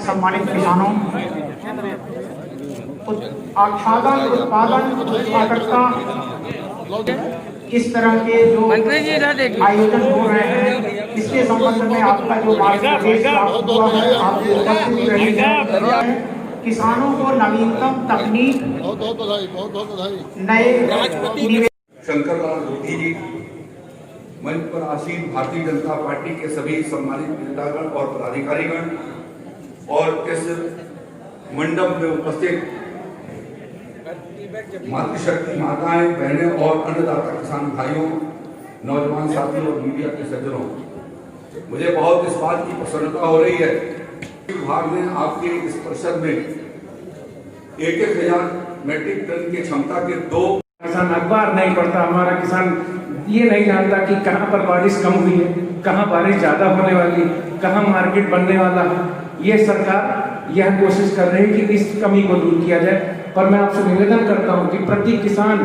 सम्मानित किसानों, आच्छादन उत्पादन उत्पादकता इस तरह के जो आयोजन हो रहे हैं, इसके संबंध में आपका जो मार्गदर्शन हुआ है, आप उपस्थित रहिए। किसानों को नवीनतम तकनीक, नए शंकरलाल रोधी जी, मंच पर आसीन भारतीय जनता पार्टी के सभी सम्मानित नेतागण और पदाधिकारीगण और इस मंडप में उपस्थित मातृशक्ति माताएं, बहनें और अन्नदाता किसान भाइयों, नौजवान साथियों और मीडिया के सज्जनों, मुझे बहुत इस बात की प्रसन्नता हो रही है कि विभाग ने आपके इस परिषद में 1,000 मेट्रिक टन की क्षमता के 2 किसान अखबार नहीं पढ़ता, हमारा किसान ये नहीं जानता कि कहाँ पर बारिश कम हुई है, कहाँ बारिश ज्यादा होने वाली, कहाँ मार्केट बनने वाला है। ये सरकार यह कोशिश कर रही है कि इस कमी को दूर किया जाए। पर मैं आपसे निवेदन करता हूं कि प्रति किसान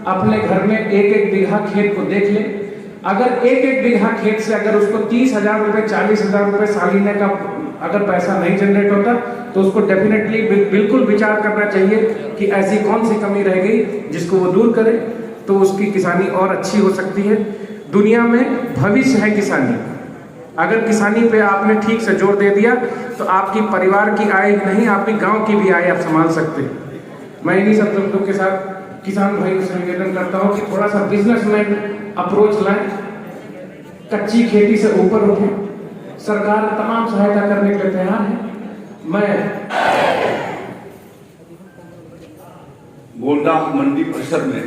अपने घर में 1-1 बीघा खेत को देख ले। अगर 1-1 बीघा खेत से अगर उसको 30,000 रुपए, 40,000 रुपए सालाना का अगर पैसा नहीं जनरेट होता, तो उसको डेफिनेटली बिल्कुल विचार करना चाहिए कि ऐसी कौन सी कमी रह गई जिसको वो दूर करे, तो उसकी किसानी और अच्छी हो सकती है। दुनिया में भविष्य है किसानी। अगर किसानी पे आपने ठीक से जोर दे दिया तो आपकी परिवार की आय नहीं, आपकी गांव की भी आय आप संभाल सकते हैं। मैं इन्हीं सब शब्दों के साथ किसान भाइयों से निवेदन करता हूं कि थोड़ा सा बिजनेसमैन अप्रोच लाएं, कच्ची खेती से ऊपर उठें। सरकार तमाम सहायता करने के लिए तैयार है। मैं गोंडा मंडी परिषद में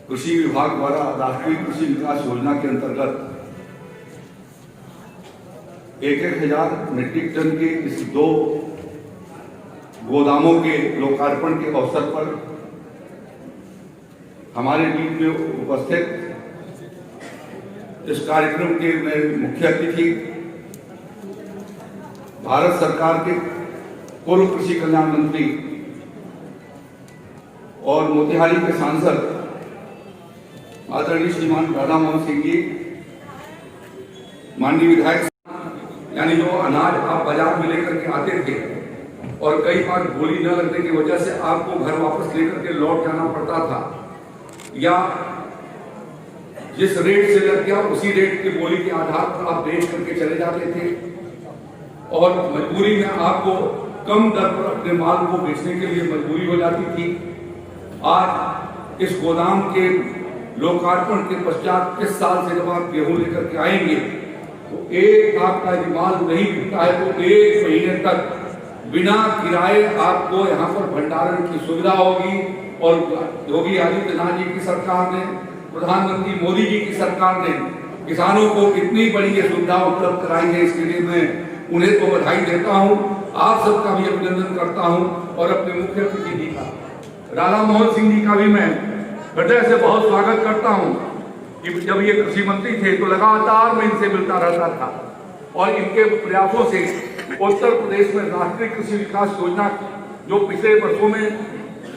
कृषि विभाग द्वारा राष्ट्रीय कृषि विकास योजना के अंतर्गत 1,000 मेट्रिक टन के इस 2 गोदामों के लोकार्पण के अवसर पर हमारे बीच में उपस्थित इस कार्यक्रम के मुख्य अतिथि भारत सरकार के पूर्व कृषि कल्याण मंत्री और मोतिहारी के सांसद आदरणीय श्रीमान राधा मोहन सिंह जी, माननीय विधायक, यानी जो अनाज आप बाजार में लेकर के आते थे और कई बार बोली न लगने की वजह से आपको घर वापस लेकर के लौट जाना पड़ता था, या जिस रेट से लग गया उसी रेट की बोली के आधार पर आप बेच करके चले जाते थे और मजबूरी में आपको कम दर पर अपने माल को बेचने के लिए मजबूरी हो जाती थी। आज इस गोदाम के लोकार्पण के पश्चात इस साल से जब आप गेहूं लेकर के आएंगे तो एक आपका माल नहीं बिकता है तो 1 महीने तक बिना किराए आपको यहाँ पर भंडारण की सुविधा होगी। और योगी आदित्यनाथ जी की सरकार ने, प्रधानमंत्री मोदी जी की सरकार ने किसानों को कितनी बड़ी ये सुविधा उपलब्ध कराई है, इसके लिए मैं उन्हें तो बधाई देता हूँ, आप सबका भी अभिनंदन करता हूँ और अपने मुख्य अतिथि जी का, राधा मोहन सिंह जी का भी मैं हृदय से बहुत स्वागत करता हूँ कि जब ये कृषि मंत्री थे तो लगातार मैं इनसे मिलता रहता था और इनके प्रयासों से उत्तर प्रदेश में राष्ट्रीय कृषि विकास योजना जो पिछले वर्षों में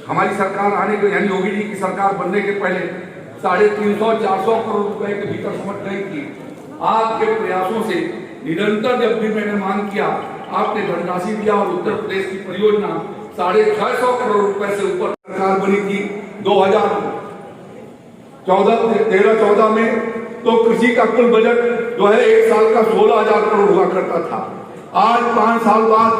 हमारी सरकार आने के, यानी योगी जी की सरकार बनने के पहले 350-400 करोड़ रुपए के भीतर समझ गई थी, आपके प्रयासों से निरंतर जब भी मैंने मांग किया आपने धनराशि दिया और उत्तर प्रदेश की परियोजना 650 करोड़ रुपए से ऊपर सरकार बनी थी 2013-14 में। तो कृषि का कुल बजट जो है एक साल का 16,000 करोड़ हुआ करता था। आज 5 साल बाद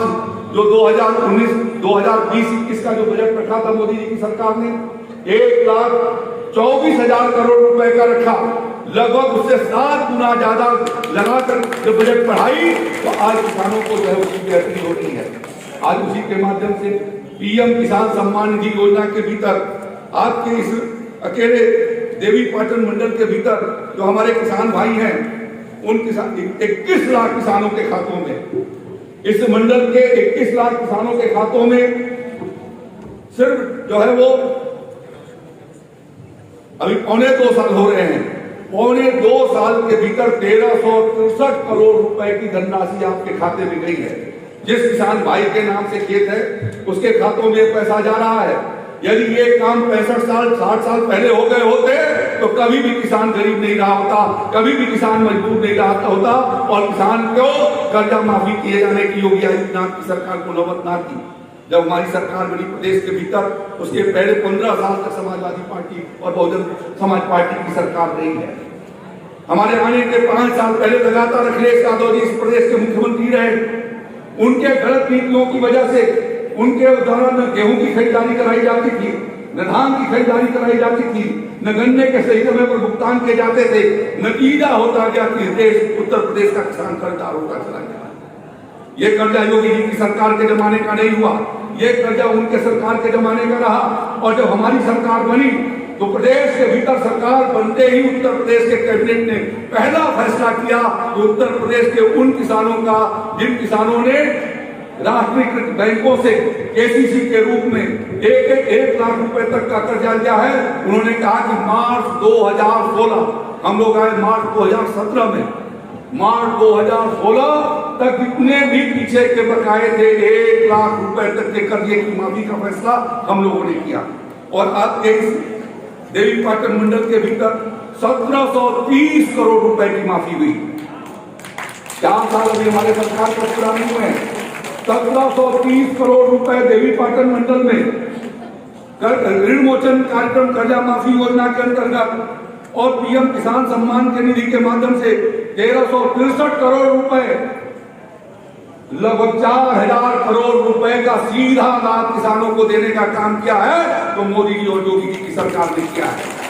जो 2019-2020-21 का जो बजट रखा था मोदी जी की सरकार ने 1,24,000 करोड़ रुपए का रखा, लगभग उससे 7 गुना ज्यादा लगाकर जब बजट बढ़ाई तो आज किसानों को जो है उसकी बेहतरी हो रही है। आज उसी के माध्यम से पीएम किसान सम्मान निधि योजना के भीतर आपके इस अकेले देवी पाटन मंडल के भीतर जो हमारे किसान भाई हैं उन किसान 21 लाख किसानों के खातों में, इस मंडल के 21 लाख किसानों के खातों में सिर्फ जो है वो अभी 2.25 साल हो रहे हैं, 2.25 साल के भीतर 1,363 करोड़ रुपए की धनराशि आपके खाते में गई है। जिस किसान भाई के नाम से खेत है उसके खातों में पैसा जा रहा है। यदि ये काम 65 साल 60 साल पहले हो गए होते तो कभी भी किसान गरीब नहीं रहा होता, कभी भी किसान मजबूर नहीं रहा होता और किसान को कर्जा माफी किए जाने की योगी आदित्यनाथ की सरकार को नौबत ना थी। जब हमारी सरकार बनी प्रदेश के भीतर, उसके पहले 15 साल तक समाजवादी पार्टी और बहुजन समाज पार्टी की सरकार रही है। हमारे आने के 5 साल पहले लगातार अखिलेश यादव जी इस प्रदेश के मुख्यमंत्री रहे। उनके गलत नीतियों की वजह से उनके दौरान न गेहूं की खरीदारी कराई जाती थी, न धान की खरीदारी कराई जाती थी, न गन्ने के सही समय पर भुगतान किए जाते थे। नतीजा होता गया कि देश उत्तर प्रदेश का किसान कर्जदार होता चला गया। ये कर्जा योगी जी की सरकार के जमाने का नहीं हुआ, ये कर्जा उनके सरकार के जमाने का रहा। और जब हमारी सरकार बनी तो प्रदेश के भीतर सरकार बनते ही उत्तर प्रदेश के कैबिनेट ने पहला फैसला किया कि उत्तर प्रदेश के उन किसानों का जिन किसानों ने राष्ट्रीयकृत बैंकों से केसीसी के रूप में 1 लाख रुपए तक का कर्जा लिया है, उन्होंने कहा कि मार्च 2016, हम लोग आए मार्च 2017 में, मार्च 2016 तक जितने भी पीछे के बकाये थे 1 लाख रुपए तक के कर्जे की माफी का फैसला हम लोगों ने किया। और आज देवी पाटन मंडल के भीतर 1730 करोड़ रुपए की माफी हुई। 4 साल अभी हमारे सरकार का पूरा नहीं हुए, 1730 करोड़ रुपए देवी पाटन मंडल में ऋण मोचन कार्यक्रम कर्जा माफी योजना के अंतर्गत और पीएम किसान सम्मान के निधि के माध्यम से 1363 करोड़ रुपए, लगभग 4000 करोड़ रुपए का सीधा लाभ किसानों को देने का काम किया है तो मोदी जी और योगी जी की सरकार ने किया है।